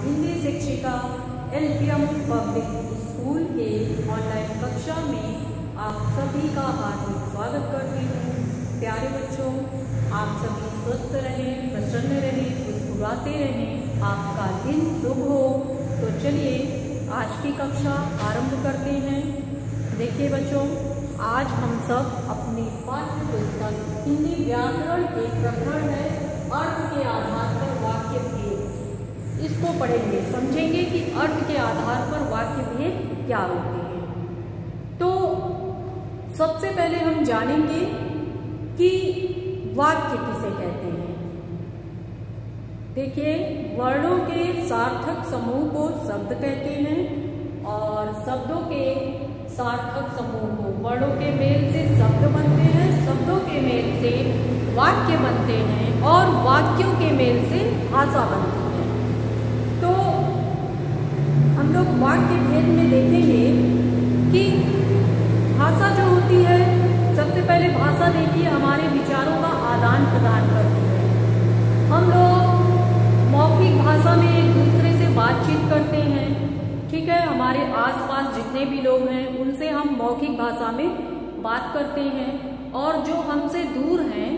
हिंदी शिक्षिका LPM public school के online कक्षा में आप सभी का हार्दिक स्वागत करती हूँ। प्यारे बच्चों, आप सभी स्वस्थ रहें, प्रसन्न रहें, मुस्कुराते रहें, आपका दिन शुभ हो। तो चलिए आज की कक्षा आरंभ करते हैं। देखिए बच्चों, आज हम सब अपनी पाठ्य पुस्तक हिंदी व्याकरण के प्रकरण है अर्थ के आधार पर वाक्य भेद, इसको पढ़ेंगे, समझेंगे कि अर्थ के आधार पर वाक्य भेद क्या होते हैं। तो सबसे पहले हम जानेंगे कि वाक्य किसे कहते हैं। देखिए, वर्णों के सार्थक समूह को शब्द कहते हैं और शब्दों के सार्थक समूह को, वर्णों के मेल से शब्द बनते हैं, शब्दों के मेल से वाक्य बनते हैं और वाक्यों के मेल से भाषा बनती है। तो हम लोग वाक्य भेद में देखेंगे कि भाषा जो होती है, सबसे पहले भाषा देखिए हमारे विचारों का आदान प्रदान करती है। हम लोग मौखिक भाषा में एक दूसरे से बातचीत करते हैं, ठीक है। हमारे आसपास जितने भी लोग हैं उनसे हम मौखिक भाषा में बात करते हैं, और जो हमसे दूर हैं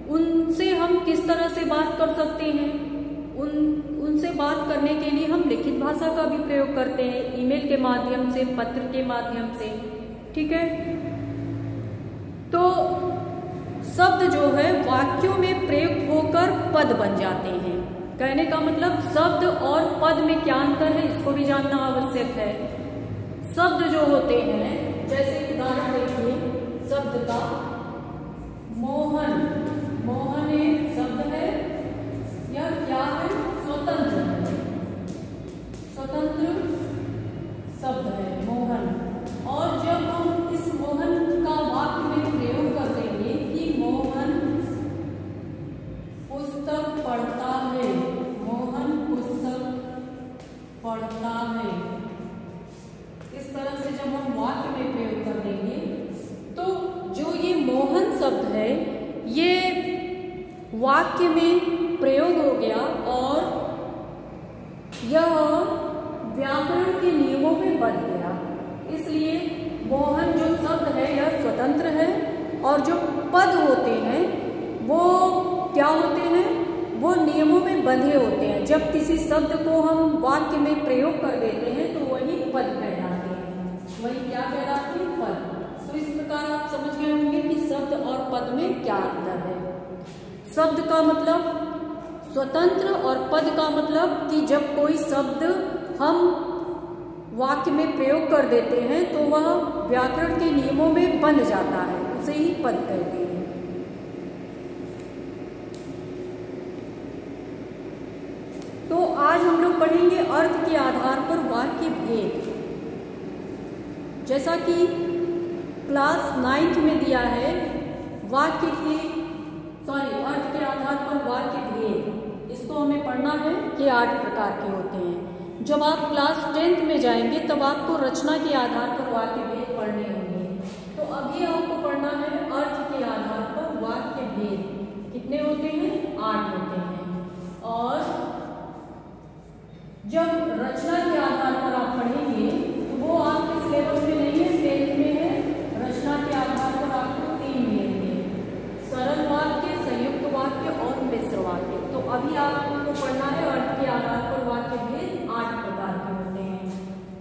उनसे हम किस तरह से बात कर सकते हैं। उनसे बात करने के लिए हम लिखित भाषा का भी प्रयोग करते हैं, ईमेल के माध्यम से, पत्र के माध्यम से, ठीक है। तो शब्द जो है वाक्यों में प्रयुक्त होकर पद बन जाते हैं। कहने का मतलब शब्द और पद में क्या अंतर है, इसको भी जानना आवश्यक है। शब्द जो होते हैं, जैसे उदाहरण देखिए शब्द का मोहन, मोहन एक शब्द है, यह क्या है, स्वतंत्र है, स्वतंत्र शब्द है मोहन। और जब हम इस मोहन का वाक्य में प्रयोग कर देंगे कि मोहन पुस्तक पढ़ता है, मोहन पुस्तक पढ़ता है, इस तरह से जब हम वाक्य में प्रयोग कर देंगे तो जो ये मोहन शब्द है ये वाक्य में प्रयोग हो गया और यह व्याकरण के नियमों में बंध गया। इसलिए मोहन जो शब्द है यह स्वतंत्र है और जो पद होते हैं वो क्या होते हैं, वो नियमों में बंधे होते हैं। जब किसी शब्द को हम वाक्य में प्रयोग कर देते हैं तो वही पद कहलाते हैं, वही क्या कहलाते हैं, पद। तो इस प्रकार आप समझ गए होंगे कि शब्द और पद में क्या अंतर है। शब्द का मतलब स्वतंत्र और पद का मतलब कि जब कोई शब्द हम वाक्य में प्रयोग कर देते हैं तो वह व्याकरण के नियमों में बंध जाता है, उसे ही पद कहते हैं। तो आज हम लोग पढ़ेंगे अर्थ के आधार पर वाक्य भेद। जैसा कि क्लास 9th में दिया है, अर्थ के आधार पर वाक्य भेद, इसको हमें पढ़ना है कि 8 प्रकार के होते हैं। जब आप क्लास 10th में जाएंगे तब आपको रचना के आधार पर वाक्य भेद पढ़ने होंगे। तो अभी आपको पढ़ना है अर्थ के आधार पर वाक्य भेद। कितने होते हैं, 8 होते हैं। और जब रचना के आधार पर आप पढ़ेंगे तो वो आपके सिलेबस में नहीं है, 10th में है। रचना के आधार पर आपको 3 मिलेंगे, सरल वाक्य, संयुक्त वाक्य और मिश्र वाक्य। तो अभी आपको पढ़ना है अर्थ के आधार पर वाक्य भेद 8 प्रकार के होते हैं।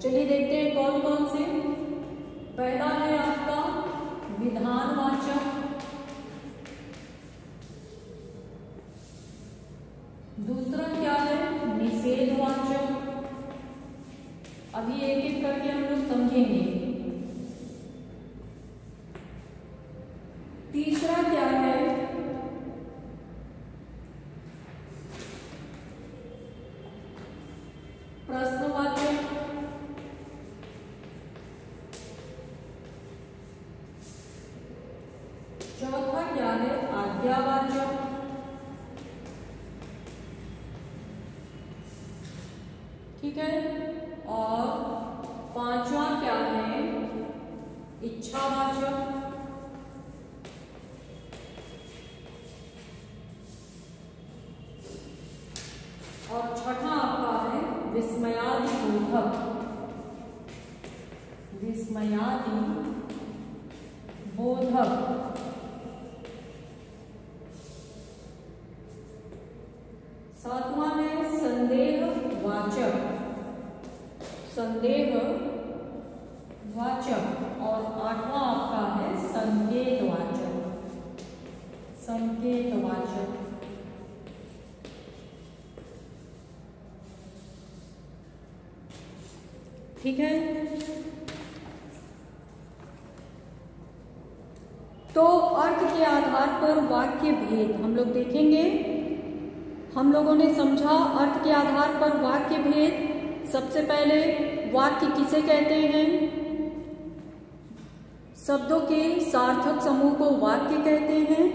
चलिए देखते हैं कौन कौन से। पहला है आपका विधानवाचक, दूसरा क्या है, निषेधवाचक। अभी एक एक करके हम लोग समझेंगे। तीसरा क्या है, प्रश्नवाचक। चौथा क्या है, आज्ञावाचक। ठीक है। और 5वां क्या है, इच्छावाचक। और छठा आपका है बोधक, विस्मयादि बोधक। सातवां है संदेहवाचक, संदेहवाचक। और आठवां आपका है संकेतवाचक, संकेतवाचक। ठीक है, तो अर्थ के आधार पर वाक्य भेद हम लोग देखेंगे। हम लोगों ने समझा अर्थ के आधार पर वाक्य भेद। सबसे पहले वाक्य किसे कहते हैं? शब्दों के सार्थक समूह को वाक्य कहते हैं।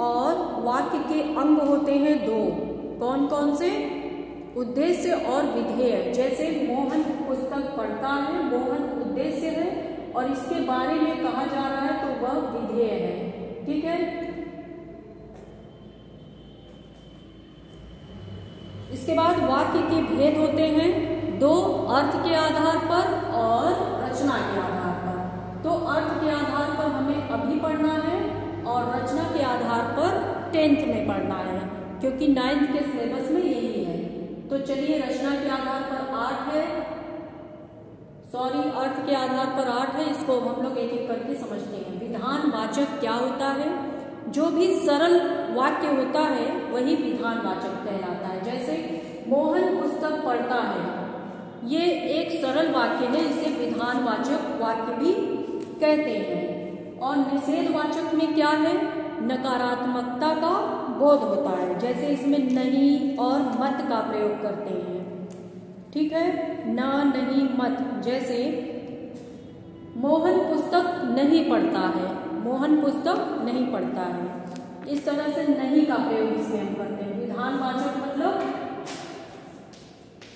और वाक्य के अंग होते हैं दो, कौन कौन से? उद्देश्य और विधेय। जैसे मोहन पुस्तक पढ़ता है, मोहन उद्देश्य है और इसके बारे में कहा जा रहा है तो वह विधेय है। ठीक है, इसके बाद वाक्य के भेद होते हैं दो, अर्थ के आधार पर और रचना के आधार पर। तो अर्थ के आधार पर हमें अभी पढ़ना है और रचना के आधार पर 10th में पढ़ना है, क्योंकि 9th के सिलेबस में यही है। तो चलिए, रचना के आधार पर 8 है, अर्थ के आधार पर 8 है। इसको हम लोग एक एक करके समझते हैं। विधानवाचक क्या होता है? जो भी सरल वाक्य होता है वही विधानवाचक कहलाता है। जैसे मोहन पुस्तक पढ़ता है, ये एक सरल वाक्य है, इसे विधानवाचक वाक्य भी कहते हैं। और निषेधवाचक में क्या है? नकारात्मकता का बोध होता है। जैसे इसमें नहीं और मत का प्रयोग करते हैं। ठीक है, ना, नहीं, मत। जैसे मोहन पुस्तक नहीं पढ़ता है, मोहन पुस्तक नहीं पढ़ता है, इस तरह से नहीं का प्रयोग इसमें हम करते हैं। विधानवाचक मतलब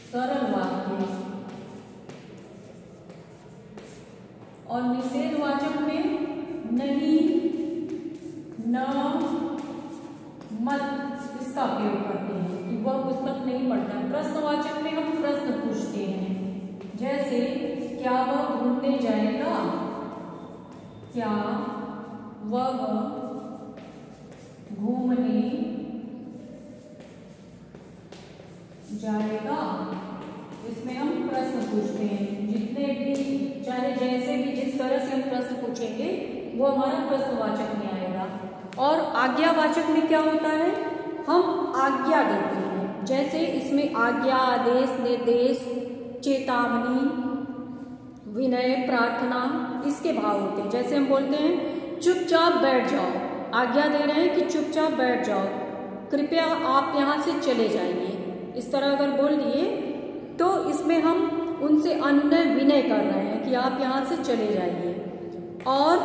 सरल वाक्य। और निषेधवाचक में नहीं, न, मत, इसका प्रयोग करते हैं कि वह पुस्तक नहीं पढ़ता है। प्रश्नवाचक में हम प्रश्न पूछते हैं। जैसे क्या वह घूमने जाएगा? क्या वह घूमने जाएगा? इसमें हम प्रश्न पूछते हैं। जितने भी, चाहे जैसे भी, जिस तरह से हम प्रश्न पूछेंगे वो हमारा प्रश्नवाचक में आएगा। और आज्ञावाचक में क्या होता है? हम आज्ञा देते हैं। जैसे इसमें आज्ञा, आदेश, निर्देश, चेतावनी, विनय, प्रार्थना, इसके भाव होते हैं। जैसे हम बोलते हैं चुपचाप बैठ जाओ, आज्ञा दे रहे हैं कि चुपचाप बैठ जाओ, कृपया आप यहाँ से चले जाइए। इस तरह अगर बोल दिए तो इसमें हम उनसे अनुनय विनय कर रहे हैं कि आप यहाँ से चले जाइए। और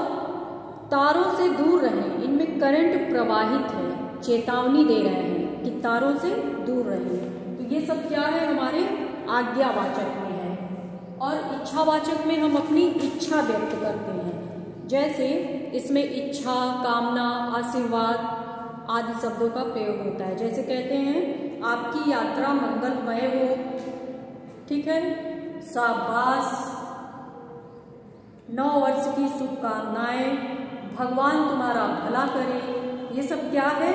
तारों से दूर रहें, इनमें करंट प्रवाहित है, चेतावनी दे रहे हैं कि तारों से दूर रहें। तो ये सब क्या है? हमारे आज्ञावाचक में है। और इच्छावाचक में हम अपनी इच्छा व्यक्त करते हैं। जैसे इसमें इच्छा, कामना, आशीर्वाद आदि शब्दों का प्रयोग होता है। जैसे कहते हैं आपकी यात्रा मंगलमय हो। ठीक है, शाबाश, 9 वर्ष की शुभकामनाएं, भगवान तुम्हारा भला करे। ये सब क्या है?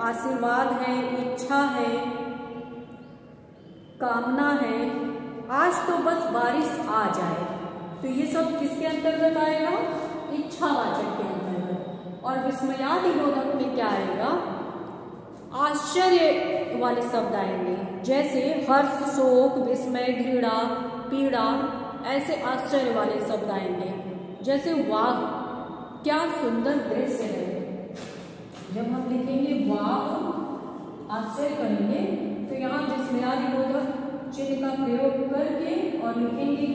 आशीर्वाद है, इच्छा है, कामना है। आज तो बस बारिश आ जाए। तो ये सब किसके अंतर्गत आएगा? इच्छावाचक के अंतर्गत। और विस्मयादि बोधक में क्या आएगा? आश्चर्य वाले शब्द आएंगे। जैसे हर्ष, शोक, विस्मय, घृणा, पीड़ा, ऐसे आश्चर्य वाले शब्द आएंगे। जैसे वाह, क्या सुंदर दृश्य है। जब हम लिखेंगे वाह, आश्चर्य करेंगे, तो यहाँ विस्मयादि बोधक चिन्ह का प्रयोग करके और लिखेंगे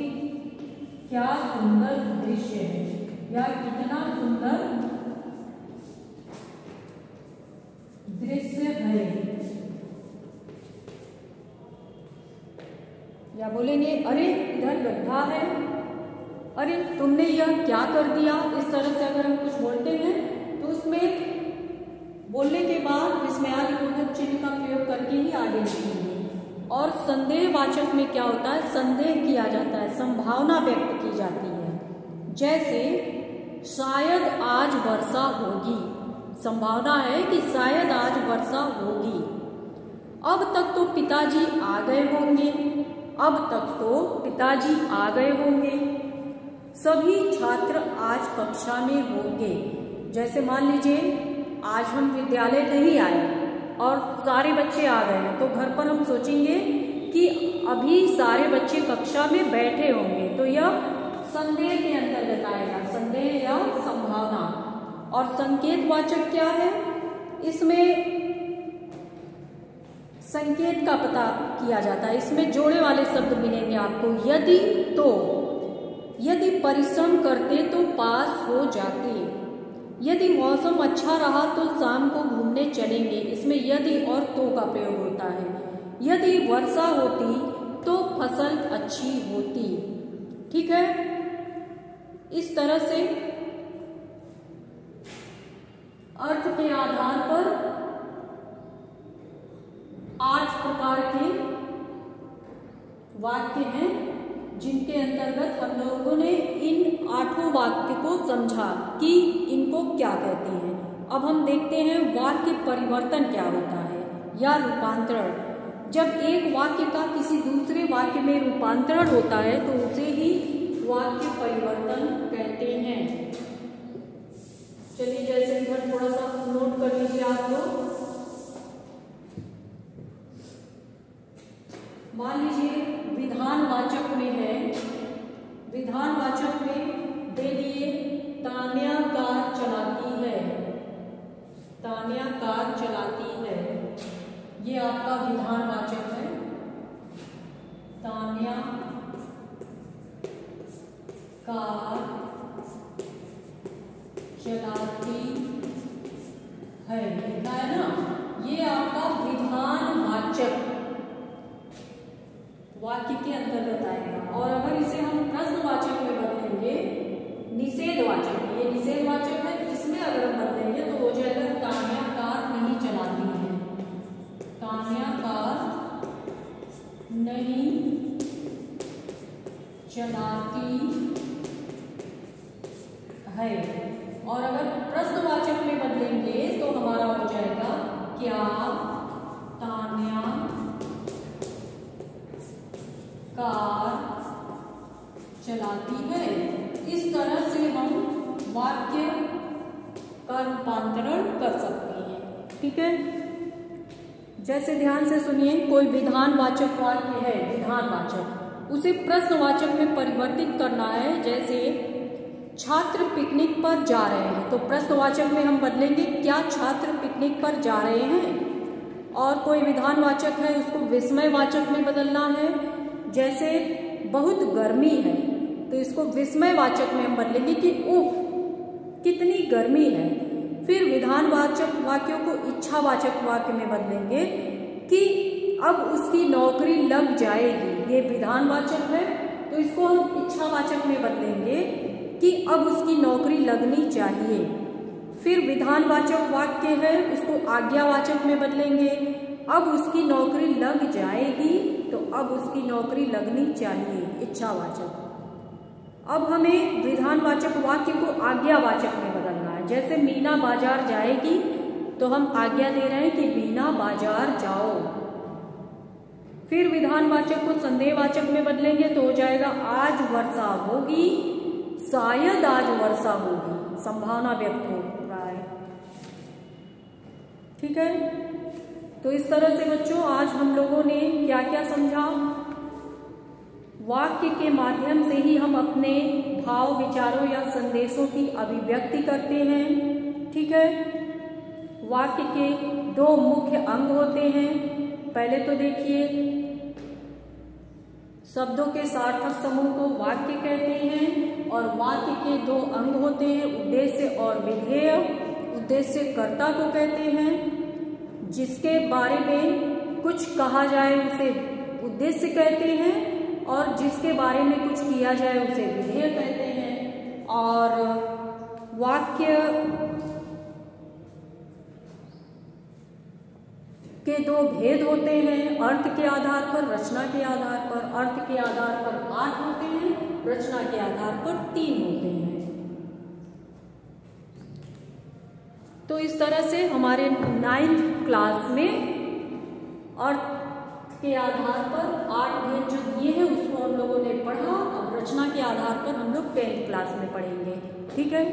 क्या सुंदर दृश्य है या कितना सुंदर दृश्य है। या बोलेंगे अरे इधर गड्ढा है, अरे तुमने यह क्या कर दिया। इस तरह से अगर हम कुछ बोलते हैं तो उसमें बोलने के बाद विस्मयादि बोधक चिन्ह का प्रयोग करके ही आगे लिखेंगे। और संदेहवाचक में क्या होता है, संदेह किया जाता है, संभावना व्यक्त की जाती है। जैसे शायद आज वर्षा होगी, संभावना है कि शायद आज वर्षा होगी। अब तक तो पिताजी आ गए होंगे, अब तक तो पिताजी आ गए होंगे। सभी छात्र आज कक्षा में होंगे। जैसे मान लीजिए आज हम विद्यालय नहीं आए और सारे बच्चे आ गए हैं, तो घर पर हम सोचेंगे कि अभी सारे बच्चे कक्षा में बैठे होंगे, तो यह संदेह के अंतर्गत आएगा, संदेह या संभावना। और संकेतवाचक क्या है, इसमें संकेत का पता किया जाता है। इसमें जोड़े वाले शब्द मिलेंगे आपको, यदि तो, यदि परिश्रम करते तो पास हो जाते, यदि मौसम अच्छा रहा तो शाम को घूमने चलेंगे। इसमें यदि और तो का प्रयोग होता है। यदि वर्षा होती तो फसल अच्छी होती। ठीक है, इस तरह से अर्थ के आधार पर 8 प्रकार के वाक्य हैं, जिनके अंतर्गत हम लोगों ने इन 8 वाक्य को समझा कि इनको क्या कहते हैं। अब हम देखते हैं वाक्य परिवर्तन क्या होता है या रूपांतरण। जब एक वाक्य का किसी दूसरे वाक्य में रूपांतरण होता है तो उसे ही वाक्य परिवर्तन कहते हैं। चलिए, जैसे इधर थोड़ा सा नोट कर लीजिए आप लोग। मान लीजिए विधानवाचक में है, विधानवाचक में दे दिए तान्या कार चलाती है, तान्या कार चलाती है, ये आपका विधानवाचक है। तान्या कार चलाती है, लिखा है ना, ये आपका विधानवाचक वाक्य के अंतर्गत आएगा। और अगर इसे हम प्रश्नवाचक में बदलेंगे, निषेधवाचक, ये निषेधवाचक है, इसमें अगर हम बदलेंगे तो हो जाएगा तान्या कार नहीं चलाती है, तान्या कार नहीं चलाती है। और अगर प्रश्नवाचक में बदलेंगे तो हमारा हो जाएगा क्या तान्या कार चलाती है। इस तरह से हम वाक्य का रूपांतरण कर सकते हैं। ठीक है, जैसे ध्यान से सुनिए, कोई विधानवाचक वाक्य है, विधानवाचक, उसे प्रश्नवाचक में परिवर्तित करना है। जैसे छात्र पिकनिक पर जा रहे हैं, तो प्रश्नवाचक में हम बदलेंगे क्या छात्र पिकनिक पर जा रहे हैं। और कोई विधानवाचक है, उसको विस्मयवाचक में बदलना है। जैसे बहुत गर्मी है, तो इसको विस्मयवाचक में हम बदलेंगे कि उफ कितनी गर्मी है। फिर विधानवाचक वाक्यों को इच्छावाचक वाक्य में बदलेंगे कि अब उसकी नौकरी लग जाएगी। ये विधानवाचक है, तो इसको हम इच्छावाचक में बदलेंगे कि अब उसकी नौकरी लगनी चाहिए। फिर विधानवाचक वाक्य है, उसको आज्ञावाचक में बदलेंगे, अब उसकी नौकरी लग जाएगी, तो अब उसकी नौकरी लगनी चाहिए, इच्छावाचक। अब हमें विधानवाचक वाक्य को आज्ञावाचक में बदलना है। जैसे मीना बाजार जाएगी, तो हम आज्ञा दे रहे हैं कि मीना बाजार जाओ। फिर विधानवाचक को संदेहवाचक में बदलेंगे तो हो जाएगा आज वर्षा होगी, शायद आज वर्षा होगी, संभावना व्यक्त हो रहा है। ठीक है, तो इस तरह से बच्चों आज हम लोगों ने क्या क्या समझा। वाक्य के माध्यम से ही हम अपने भाव, विचारों या संदेशों की अभिव्यक्ति करते हैं। ठीक है, वाक्य के 2 मुख्य अंग होते हैं। पहले तो देखिए, शब्दों के सार्थक समूह को वाक्य कहते हैं, और वाक्य के 2 अंग होते हैं, उद्देश्य और विधेय। उद्देश्य कर्ता को कहते हैं, जिसके बारे में कुछ कहा जाए उसे उद्देश्य कहते हैं, और जिसके बारे में कुछ किया जाए उसे विधेय कहते हैं। और वाक्य के के दो भेद होते हैं, अर्थ के आधार पर, रचना के आधार पर। अर्थ के आधार पर 8 होते हैं, रचना के आधार पर 3 होते हैं। तो इस तरह से हमारे 9th क्लास में अर्थ के आधार पर 8 भेद जो दिए हैं उसको हम लोगों ने पढ़ा। अब रचना के आधार पर हम लोग 10th क्लास में पढ़ेंगे। ठीक है,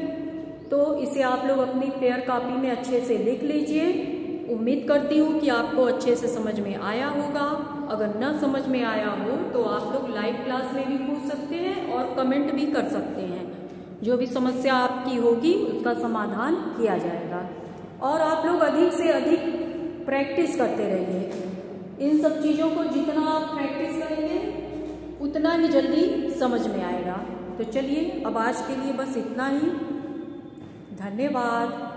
तो इसे आप लोग अपनी फेयर कॉपी में अच्छे से लिख लीजिए। उम्मीद करती हूँ कि आपको अच्छे से समझ में आया होगा। अगर न समझ में आया हो तो आप लोग लाइव क्लास में भी पूछ सकते हैं और कमेंट भी कर सकते हैं। जो भी समस्या आपकी होगी उसका समाधान किया जाएगा। और आप लोग अधिक से अधिक प्रैक्टिस करते रहिए। इन सब चीज़ों को जितना आप प्रैक्टिस करेंगे उतना ही जल्दी समझ में आएगा। तो चलिए अब आज के लिए बस इतना ही। धन्यवाद।